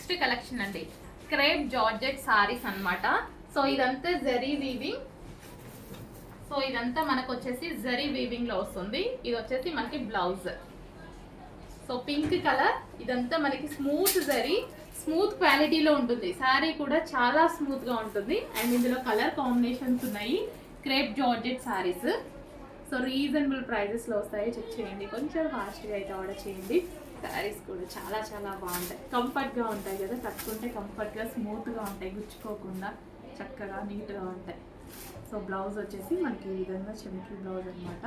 Next collection అండి crepe georgette saris అన్నమాట. So ఇదంతా జరీ వీవింగ్. సో ఇదంతా మనకు వచ్చేసి జరీ వీవింగ్ లో వస్తుంది. ఇది వచ్చేసి మనకి బ్లౌజ్. సో పింక్ కలర్, ఇదంతా మనకి స్మూత్ జరీ, స్మూత్ క్వాలిటీలో ఉంటుంది. శారీ కూడా చాలా స్మూత్ గా ఉంటుంది. అండ్ ఇందులో కలర్ కాంబినేషన్స్ ఉన్నాయి. Crepe georgette saris. So reasonable ప్రైజెస్లో వస్తాయి. చెక్ చేయండి, కొంచెం ఫాస్ట్గా అయితే ఆర్డర్ చేయండి. శారీస్ కూడా చాలా చాలా బాగుంటాయి, కంఫర్ట్గా ఉంటాయి కదా, కట్టుకుంటే కంఫర్ట్గా స్మూత్గా ఉంటాయి, గుచ్చుకోకుండా చక్కగా నీట్గా ఉంటాయి. సో బ్లౌజ్ వచ్చేసి మనకి ఈ విధంగా చెంకి బ్లౌజ్ అనమాట.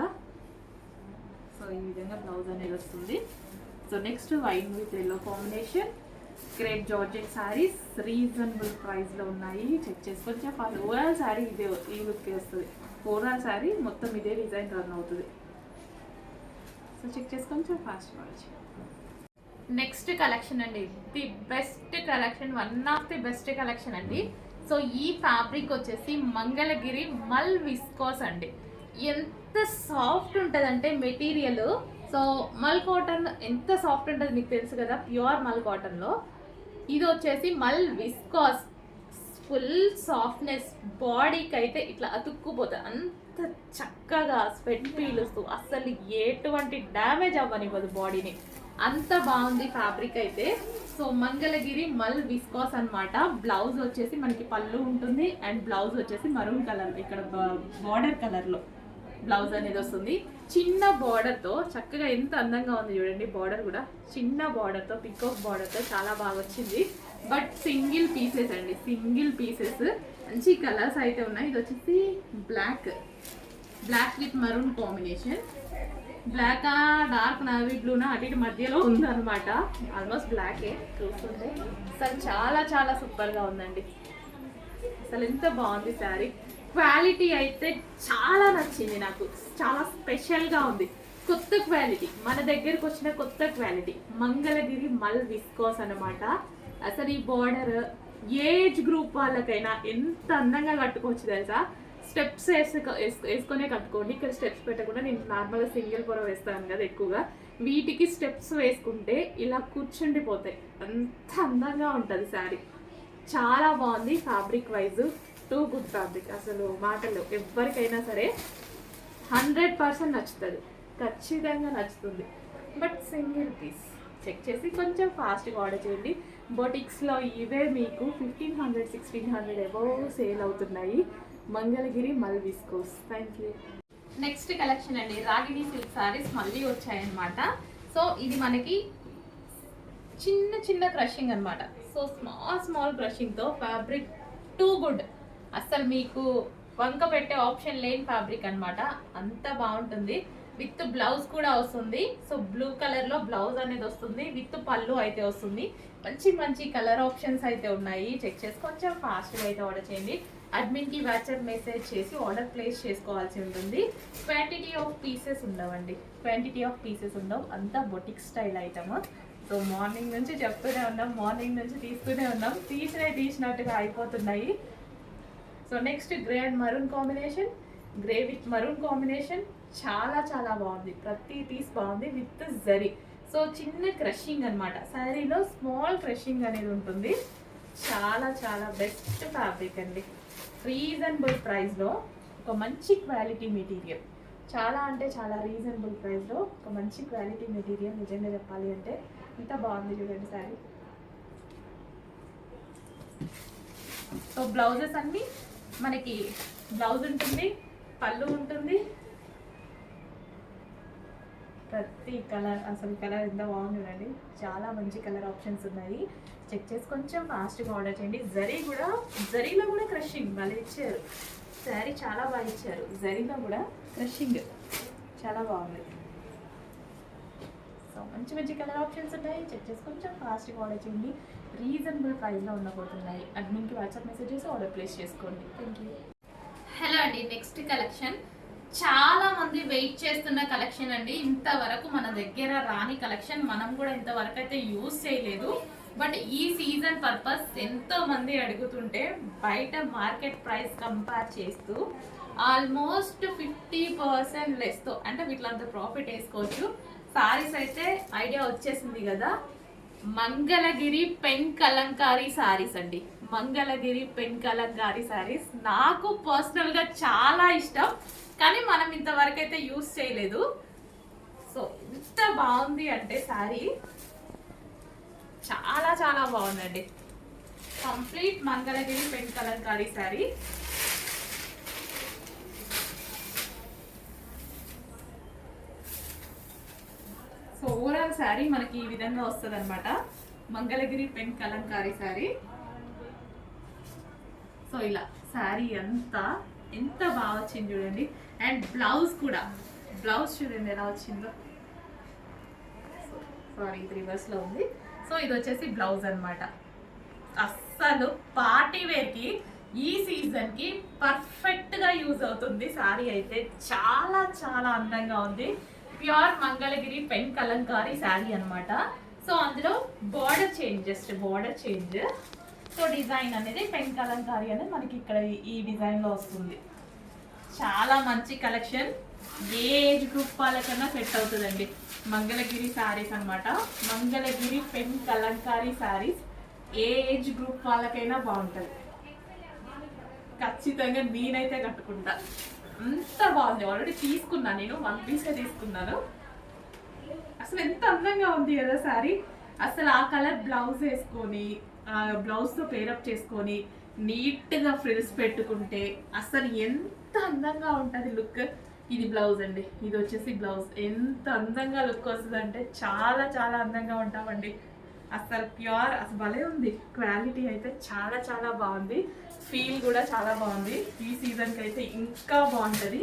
సో ఈ విధంగా బ్లౌజ్ అనేది వస్తుంది. So next wine with yellow combination crepe georgette saris reasonable ప్రైస్లో ఉన్నాయి. చెక్ చేసుకొని చెప్పాలి. ఓవరాల్ శారీ ఇదే ఈ లుక్కి వస్తుంది. ఓవరాల్ శారీ మొత్తం ఇదే డిజైన్ రన్ అవుతుంది. సో చెక్ చేసుకొని చాలా ఫాస్ట్ వాడచ్చు. నెక్స్ట్ కలెక్షన్ అండి, the best collection, one of the best collection అండి. సో ఈ ఫ్యాబ్రిక్ వచ్చేసి మంగళగిరి మల్ విస్కోస్ అండి. ఎంత సాఫ్ట్ ఉంటుందంటే మెటీరియల్. సో మల్ కాటన్ ఎంత సాఫ్ట్ ఉంటుంది మీకు తెలుసు కదా, ప్యూర్ మల్ కాటన్లో. ఇది వచ్చేసి మల్ విస్కాస్, ఫుల్ సాఫ్ట్నెస్, బాడీకి అయితే ఇట్లా అతుక్కుపోతుంది. అంత చక్కగా స్వెట్ పీలుస్తూ అస్సలు ఎటువంటి డ్యామేజ్ అవ్వనివ్వదు బాడీని, అంత బాగుంది ఫ్యాబ్రిక్ అయితే. సో మంగళగిరి మల్ విస్కాస్ అనమాట. బ్లౌజ్ వచ్చేసి మనకి పళ్ళు ఉంటుంది అండ్ బ్లౌజ్ వచ్చేసి మరూన్ కలర్, ఇక్కడ బార్డర్ కలర్లో బ్లౌజ్ అనేది వస్తుంది. చిన్న బార్డర్తో చక్కగా ఎంత అందంగా ఉంది చూడండి. బార్డర్ కూడా చిన్న బార్డర్తో, పికాక్ బార్డర్తో చాలా బాగా వచ్చింది. బట్ సింగిల్ పీసెస్ అండి, సింగిల్ పీసెస్. మంచి కలర్స్ అయితే ఉన్నాయి. ఇది వచ్చేసి black with maroon combination. Black dark navy బ్లూనా అటు ఇటు మధ్యలో ఉందన్నమాట. ఆల్మోస్ట్ బ్లాకే చూస్తుంటే. అసలు చాలా చాలా సూపర్గా ఉందండి. అసలు ఎంత బాగుంది శారీ. క్వాలిటీ అయితే చాలా నచ్చింది నాకు, చాలా స్పెషల్గా ఉంది. కొత్త క్వాలిటీ, మన దగ్గరకు వచ్చిన కొత్త క్వాలిటీ మంగళగిరి మల్ విస్కోస్ అనమాట. అసలు ఈ బార్డర్ ఏజ్ గ్రూప్ వాళ్ళకైనా ఎంత అందంగా కట్టుకోవచ్చు తెలుసా. స్టెప్స్ వేసుకొనే కట్టుకోండి. ఇక్కడ స్టెప్స్ పెట్టకుండా, నేను నార్మల్గా సింగిల్ పొర వేస్తాను కదా ఎక్కువగా, వీటికి స్టెప్స్ వేసుకుంటే ఇలా కూర్చుండిపోతాయి. అంత అందంగా ఉంటుంది శారీ. చాలా బాగుంది fabric wise. Too good fabric, అసలు మాటలు ఎవరికైనా సరే 100% నచ్చుతుంది, ఖచ్చితంగా నచ్చుతుంది. But single piece. చెక్ చేసి కొంచెం ఫాస్ట్గా ఆర్డర్ చేయండి. బొటిక్స్లో ఇవే మీకు 1500, 1600 అబౌవ్ సేల్ అవుతున్నాయి. మంగళగిరి మల్ viscose. Thank you. Next collection అండి, రాగిణి సిల్క్ సారీస్ మళ్ళీ వచ్చాయన్నమాట. సో ఇది మనకి చిన్న చిన్న క్రషింగ్ అనమాట. సో స్మాల్ క్రషింగ్తో ఫ్యాబ్రిక్ టూ గుడ్. అస్సలు మీకు వంక పెట్టే ఆప్షన్ లేని ఫ్యాబ్రిక్ అనమాట. అంత బాగుంటుంది. విత్ బ్లౌజ్ కూడా వస్తుంది. సో బ్లూ కలర్లో బ్లౌజ్ అనేది వస్తుంది, విత్ పళ్ళు అయితే వస్తుంది. మంచి మంచి కలర్ ఆప్షన్స్ అయితే ఉన్నాయి. చెక్ చేసి కొంచెం ఫాస్ట్గా అయితే ఆర్డర్ చేయండి. అడ్మిన్కి వాట్సాప్ మెసేజ్ చేసి ఆర్డర్ ప్లేస్ చేసుకోవాల్సి ఉంటుంది. క్వాంటిటీ ఆఫ్ పీసెస్ ఉండవు, అంతా boutique style item. So morning నుంచి చెప్తూనే ఉన్నాం, మార్నింగ్ నుంచి తీస్తూనే ఉన్నాం, తీసినట్టుగా అయిపోతున్నాయి. So next grey and maroon combination, grey with maroon combination చాలా చాలా బాగుంది. ప్రతి పీస్ బాగుంది విత్ జరీ. సో చిన్న క్రషింగ్ అనమాట, శారీలో స్మాల్ క్రషింగ్ అనేది ఉంటుంది. చాలా చాలా బెస్ట్ ఫ్యాబ్రిక్ అండి. రీజనబుల్ ప్రైస్లో ఒక మంచి క్వాలిటీ మెటీరియల్, చాలా అంటే చాలా రీజనబుల్ ప్రైస్లో ఒక మంచి క్వాలిటీ మెటీరియల్. నిజంగా చెప్పాలి అంటే ఇంత బాగుంది చూడండి శారీ. సో బ్లౌజెస్ అన్నీ మనకి బ్లౌజ్ ఉంటుంది, పళ్ళు ఉంటుంది. ప్రతి కలర్, అసలు కలర్ ఎంత బాగుంది చూడండి. చాలా మంచి కలర్ ఆప్షన్స్ ఉన్నాయి. చెక్ చేసి కొంచెం ఫాస్ట్గా ఆర్డర్ చేయండి. జరీలో కూడా క్రషింగ్ వాళ్ళు ఇచ్చారు. శారీ చాలా బాగా ఇచ్చారు. జరీలో కూడా క్రషింగ్ చాలా బాగుంది. సో మంచి మంచి కలర్ ఆప్షన్స్ ఉన్నాయి. చెక్ చేసి కొంచెం ఫాస్ట్గా ఆర్డర్ చేయండి. రీజనబుల్ ప్రైస్లో ఉండబోతున్నాయి. అడ్మిన్కి వాట్సాప్ మెసేజ్ చేసి ఆర్డర్ ప్లేస్ చేసుకోండి. Thank you. హలో అండి, నెక్స్ట్ కలెక్షన్ చాలా మంది వెయిట్ చేస్తున్న కలెక్షన్ అండి. ఇంతవరకు మన దగ్గర రాని కలెక్షన్, మనం కూడా ఇంతవరకు అయితే యూజ్ చేయలేదు. బట్ ఈ సీజన్ పర్పస్ ఎంతో మంది అడుగుతుంటే బయట మార్కెట్ ప్రైస్ కంపేర్ చేస్తూ ఆల్మోస్ట్ 50% లెస్తో, అంటే వీటిలో అంత ప్రాఫిట్ వేసుకోవచ్చు. సారీస్ అయితే ఐడియా వచ్చేసింది కదా. మంగళగిరి పెన్ కలంకారీ శారీస్ అండి. మంగళగిరి పెన్ కలంకారీ శారీస్ నాకు పర్సనల్ గా చాలా ఇష్టం, కానీ మనం ఇంతవరకు అయితే యూస్ చేయలేదు. సో ఎంత బాగుంది అంటే శారీ చాలా చాలా బాగుందండి. Complete Mangalagiri pen Kalamkari sari. So overall sari మనకి ఈ విధంగా వస్తుంది అనమాట. మంగళగిరి పెన్ కలంకారీ శారీ. సో ఇలా శారీ అంతా ఎంత బాగా వచ్చింది చూడండి. అండ్ బ్లౌజ్ కూడా, బ్లౌజ్ చూడండి ఎలా వచ్చిందో. సారీ ఇది రివర్స్ లో ఉంది. సో ఇది వచ్చేసి బ్లౌజ్ అనమాట. అస్సలు పార్టీ వేర్ కి ఈ సీజన్ కి పర్ఫెక్ట్ గా యూజ్ అవుతుంది. శారీ అయితే చాలా చాలా అందంగా ఉంది. ప్యూర్ మంగళగిరి పెన్ కలంకారీ శారీ అనమాట. సో అందులో border change, just border change. So design అనేది పెన్ కలంకారీ అనేది మనకి ఇక్కడ ఈ డిజైన్ లో వస్తుంది. చాలా మంచి కలెక్షన్. ఏ ఏజ్ గ్రూప్ వాళ్ళకన్నా సెట్ అవుతుందండి. మంగళగిరి శారీస్ అనమాట. మంగళగిరి పెన్ కలంకారీ శారీస్ ఏ ఏజ్ గ్రూప్ వాళ్ళకైనా బాగుంటుంది. ఖచ్చితంగా నేనైతే కట్టుకుంటా. అంత బాగుంది. ఆల్రెడీ తీసుకున్నాను, నేను 1 పీస్ తీసుకున్నాను. అసలు ఎంత అందంగా ఉంది కదా శారీ. అసలు ఆ కలర్ బ్లౌజ్ వేసుకొని, బ్లౌజ్ తో పేరప్ చేసుకొని నీట్ గా ఫ్రిల్స్ పెట్టుకుంటే అసలు ఎంత అందంగా ఉంటుంది లుక్. ఇది బ్లౌజ్ అండి, ఇది వచ్చేసి బ్లౌజ్. ఎంత అందంగా లుక్ వస్తుంది అంటే చాలా చాలా అందంగా ఉంటామండి. అసలు ప్యూర్, అసలు భలే ఉంది. క్వాలిటీ అయితే చాలా చాలా బాగుంది. ఫీల్ కూడా చాలా బాగుంది. ఈ సీజన్కి అయితే ఇంకా బాగుంటుంది.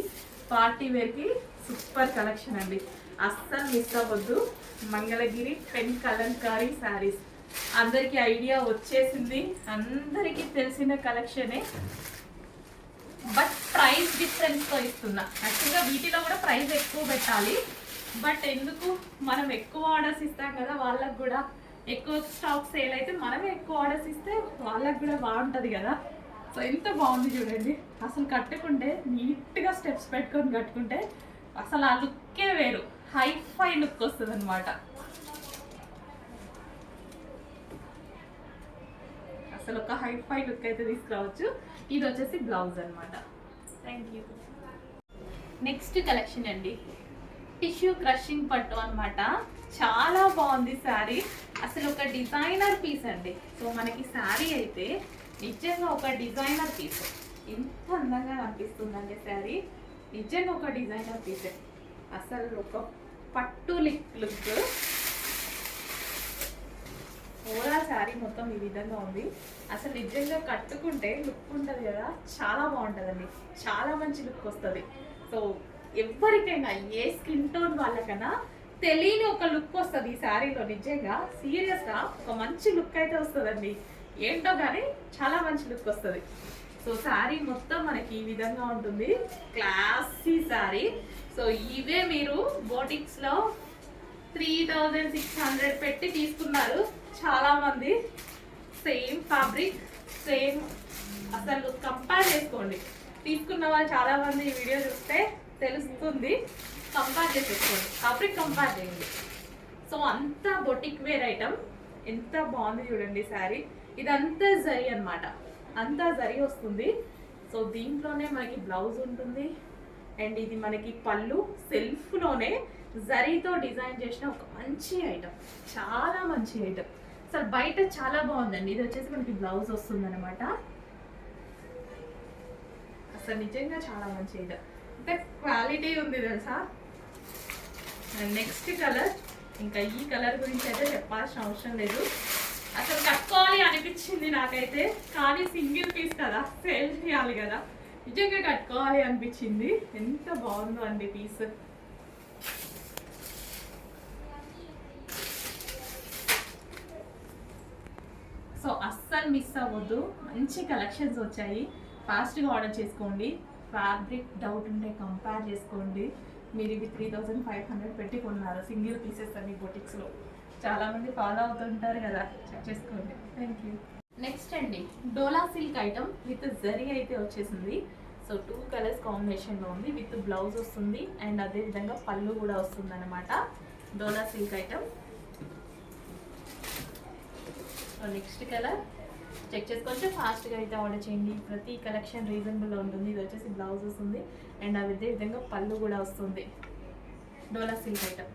పార్టీ వేర్కి సూపర్ కలెక్షన్ అండి. అస్సలు మిస్ అవ్వద్దు. మంగళగిరి పెన్ కలంకారీ శారీస్ అందరికీ ఐడియా వచ్చేసింది, అందరికీ తెలిసిన కలెక్షనే. బట్ ప్రైస్ డిఫరెన్స్తో ఇస్తున్నా. యాక్చువల్గా వీటిలో కూడా ప్రైస్ ఎక్కువ పెట్టాలి, బట్ ఎందుకు, మనం ఎక్కువ ఆర్డర్స్ ఇస్తాం కదా, వాళ్ళకు కూడా ఎక్కువ స్టాక్ సేల్ అయితే మనమే ఎక్కువ ఆర్డర్స్ ఇస్తే వాళ్ళకు కూడా బాగుంటుంది కదా. సో ఎంత బాగుంది చూడండి. అసలు కట్టుకుంటే నీట్గా స్టెప్స్ పెట్టుకొని కట్టుకుంటే అసలు ఆ లుక్కే వేరు, హైఫై లుక్ వస్తుంది అనమాట. అసలు ఒక హైఫై లుక్ అయితే తీసుకురావచ్చు. ఇది వచ్చేసి బ్లౌజ్ అనమాట. Thank you. నెక్స్ట్ కలెక్షన్ అండి, టిష్యూ క్రషింగ్ పట్టు అనమాట. చాలా బాగుంది శారీ. అసలు ఒక డిజైనర్ పీస్ అండి. సో మనకి శారీ అయితే నిజంగా ఒక డిజైనర్ పీస్. ఎంత అందంగా అనిపిస్తుందండి శారీ. నిజంగా ఒక డిజైనర్ పీసే. అసలు ఒక పట్టు లుక్. ఓవరాల్ శారీ మొత్తం ఈ విధంగా ఉంది. అసలు నిజంగా కట్టుకుంటే లుక్ ఉంటుంది కదా, చాలా బాగుంటుందండి. చాలా మంచి లుక్ వస్తుంది. సో ఎవరికైనా ఏ స్కిన్ టోన్ వాళ్ళకైనా తెలియని ఒక లుక్ వస్తుంది ఈ శారీలో. నిజంగా సీరియస్గా ఒక మంచి లుక్ అయితే వస్తుందండి. ఏంటో కానీ చాలా మంచి లుక్ వస్తుంది. సో శారీ మొత్తం మనకి ఈ విధంగా ఉంటుంది. క్లాసీ శారీ. సో ఇవే మీరు బోటిక్స్లో 3600 పెట్టి తీసుకున్నారు చాలా మంది. Same fabric, same. అసలు కంపేర్ చేసుకోండి. తీసుకున్న వాళ్ళు చాలా మంది ఈ వీడియో చూస్తే తెలుస్తుంది. కంపేర్ చేసేసుకోండి, ఫ్యాబ్రిక్ కంపేర్ చేయండి. సో అంతా బొటిక్ వేర్ ఐటమ్. ఎంత బాగుంది చూడండి శారీ. ఇదంతా జరీ అనమాట, అంతా జరీ వస్తుంది. సో దీంట్లోనే మనకి బ్లౌజ్ ఉంటుంది. అండ్ ఇది మనకి పళ్ళు, సెల్ఫ్లోనే జరీతో డిజైన్ చేసిన ఒక మంచి ఐటమ్, చాలా మంచి ఐటమ్. అసలు బయట చాలా బాగుందండి. ఇది వచ్చేసి మనకి బ్లౌజ్ వస్తుంది అనమాట. అసలు నిజంగా చాలా మంచి ఐటమ్. అంటే క్వాలిటీ ఉంది తెలుసా. నెక్స్ట్ కలర్, ఇంకా ఈ కలర్ గురించి అయితే చెప్పాల్సిన అవసరం లేదు. అసలు కట్టుకోవాలి అనిపించింది నాకైతే, కానీ సింగిల్ పీస్ కదా, సేల్ చేయాలి కదా, నిజంగా కట్టుకోవాలి అనిపించింది. ఎంత బాగుందో అండి పీస్. సో అస్సలు మిస్ అవ్వద్దు. మంచి కలెక్షన్స్ వచ్చాయి. ఫాస్ట్గా ఆర్డర్ చేసుకోండి. ఫ్యాబ్రిక్ డౌట్ ఉంటే కంపేర్ చేసుకోండి. మీరు ఇవి 3500 పెట్టి కొన్నారు సింగిల్ పీసెస్ అన్ని బొటిక్స్లో. చాలామంది ఫాలో అవుతుంటారు కదా, చెక్ చేసుకోండి. Thank you. నెక్స్ట్ అండి, డోలా సిల్క్ ఐటమ్ విత్ జరీ అయితే వచ్చేసింది. సో 2 కలర్స్ కాంబినేషన్లో ఉంది. విత్ బ్లౌజ్ వస్తుంది అండ్ అదేవిధంగా పళ్ళు కూడా వస్తుంది అనమాట. Dola silk item. So next colour check చేసి కొంచెం ఫాస్ట్గా అయితే ఆర్డర్ చేయండి. ప్రతి కలెక్షన్ రీజనబుల్లో ఉంటుంది. ఇది వచ్చేసి బ్లౌజ్ వస్తుంది అండ్ అదే విధంగా పళ్ళు కూడా వస్తుంది. డోలా సిల్క్ ఐటమ్.